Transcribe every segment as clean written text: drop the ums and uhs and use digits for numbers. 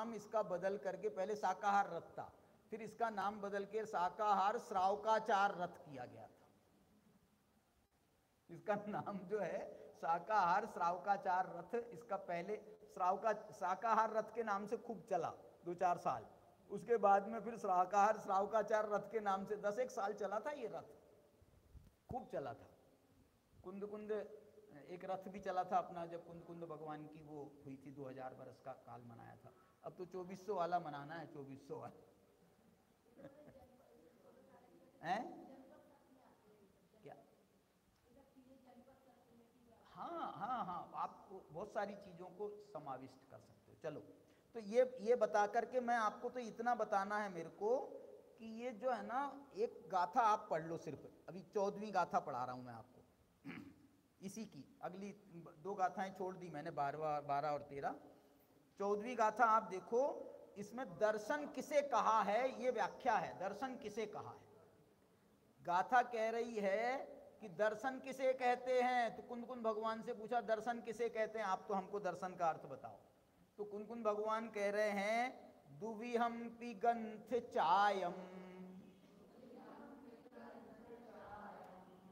नाम इसका बदल करके, पहले शाकाहार रथ था, फिर इसका नाम बदल के शाकाहार श्रावकाचार रथ किया गया था। इसका नाम जो है शाकाहार श्रावकाचार रथ, इसका पहले शाकाहार रथ के नाम से खूब चला 2-4 साल, उसके बाद में फिर शाकाहार श्रावकाचार रथ के नाम से 10-1 साल चला था ये रथ, खूब चला था। कुंद कुंद एक रथ भी चला था अपना, जब कुंद कुंद भगवान की वो हुई थी, 2000 वर्ष का काल मनाया था। अब तो 2400 वाला मनाना है, 2400 वाला हैं क्या? हाँ हाँ हाँ, आप बहुत सारी चीज़ों को समाविष्ट कर सकते हो। चलो, तो ये बता करके मैं आपको तो इतना बताना है मेरे को कि ये जो है ना, एक गाथा आप पढ़ लो सिर्फ, अभी 14वीं गाथा पढ़ा रहा हूँ मैं आपको इसी की। अगली 2 गाथाएं छोड़ दी मैंने, 12 और 13। 14वीं गाथा आप देखो, इसमें दर्शन किसे कहा है ये व्याख्या है। दर्शन किसे कहा है, गाथा कह रही है कि दर्शन किसे कहते हैं। तो कुंद कुंद भगवान से पूछा दर्शन किसे कहते हैं, आप तो हमको दर्शन का अर्थ बताओ। तो कुंद कुंद भगवान कह रहे हैं दुविहम पिगंथ चायम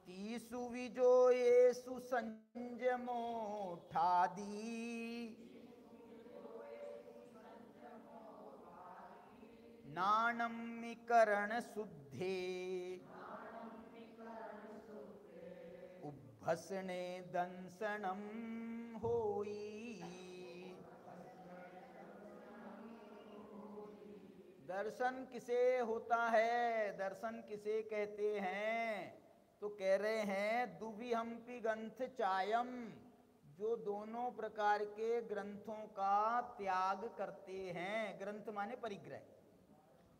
तीसु विजो येसु संजमो ठादी नाणम्मीकरण शुद्धे उद्भसने दंसनम होई। दर्शन किसे होता है, दर्शन किसे कहते हैं? तो कह रहे हैं दुविहम्पि ग्रंथ चायम, जो दोनों प्रकार के ग्रंथों का त्याग करते हैं। ग्रंथ माने परिग्रह,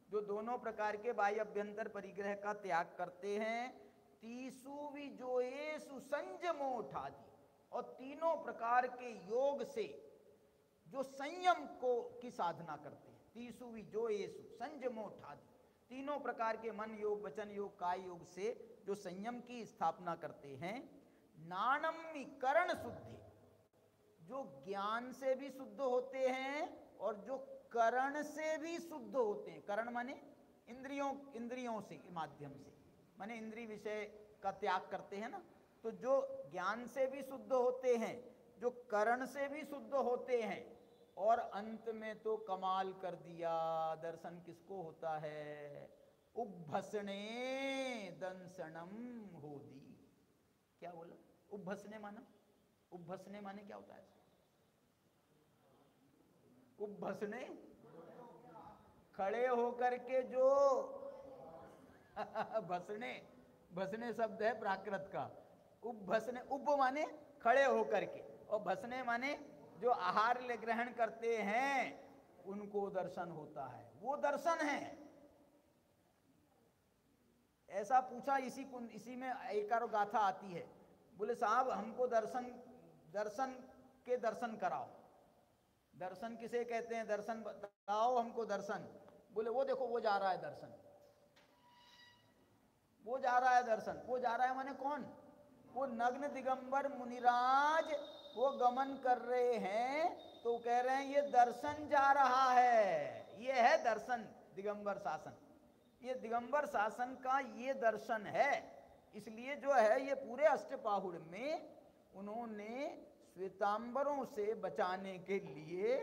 जो दोनों प्रकार के बाह्य अभ्यंतर परिग्रह का त्याग करते हैं। तीसु विजोयेसु संयमोठादि, और तीनों प्रकार के योग से जो संयम को की साधना करते हैं। तीसु विजोयेसु संयमोठादि, तीनों प्रकार के मन योग, वचन योग, काय योग से जो संयम की स्थापना करते हैं। नाणम्मीकरण शुद्धि, जो ज्ञान से भी शुद्ध होते हैं और जो करण से भी शुद्ध होते हैं। करण माने इंद्रियों से माध्यम से, माने इंद्रिय विषय का त्याग करते हैं ना। तो जो ज्ञान से भी शुद्ध होते हैं, जो करण से भी शुद्ध होते हैं, और अंत में तो कमाल कर दिया, दर्शन किसको होता है? उद्भसने दंसनम होदी। क्या बोला? उद्भसने माना, उद्भसने माने क्या होता है? उद्भसने, खड़े होकर के जो भसने, भसने शब्द है प्राकृत का। उद्भसने, उप माने खड़े होकर के, और भसने माने जो आहार ले ग्रहण करते हैं उनको दर्शन होता है, वो दर्शन है। ऐसा पूछा, इसी में एक और गाथा आती है। बोले साहब हमको दर्शन के दर्शन कराओ। दर्शन किसे कहते हैं, दर्शन बताओ हमको दर्शन। बोले वो देखो वो जा रहा है दर्शन, वो जा रहा है दर्शन। वो जा रहा है माने कौन? वो नग्न दिगंबर मुनिराज वो गमन कर रहे हैं, तो कह रहे हैं ये दर्शन जा रहा है। ये है दर्शन, दिगंबर शासन। ये दिगंबर शासन का ये दर्शन है। इसलिए जो है ये पूरे अष्टपाहुड़ में उन्होंने श्वेतांबरों से बचाने के लिए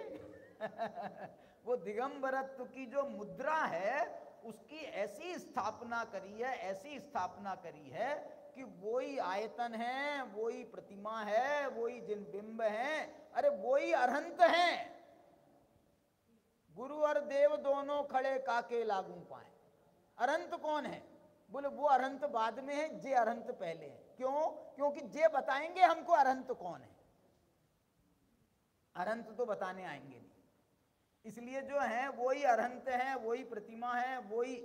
वो दिगंबरत्व की जो मुद्रा है उसकी ऐसी स्थापना करी है, ऐसी स्थापना करी है कि वही आयतन है, वही प्रतिमा है, वही जिन बिंब हैं, अरे वही अरहंत हैं। गुरु और देव दोनों खड़े काके लागू पाए। अरहंत कौन है? बोले वो अरहंत बाद में है, जे अरहंत पहले है। क्यों? क्योंकि जे बताएंगे हमको अरहंत कौन है, अरहंत तो बताने आएंगे नहीं। इसलिए जो है वही अरहंत है, वही प्रतिमा है, वही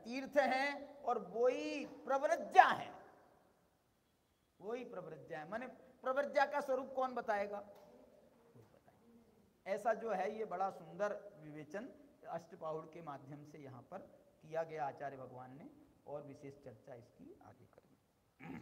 तीर्थ है, और वही प्रव्रज्जा है। वही प्रव्रज्जा है, माने प्रव्रज्जा का स्वरूप कौन बताएगा? ऐसा जो है ये बड़ा सुंदर विवेचन अष्टपाहुड़ के माध्यम से यहाँ पर किया गया आचार्य भगवान ने, और विशेष चर्चा इसकी आगे करेंगे।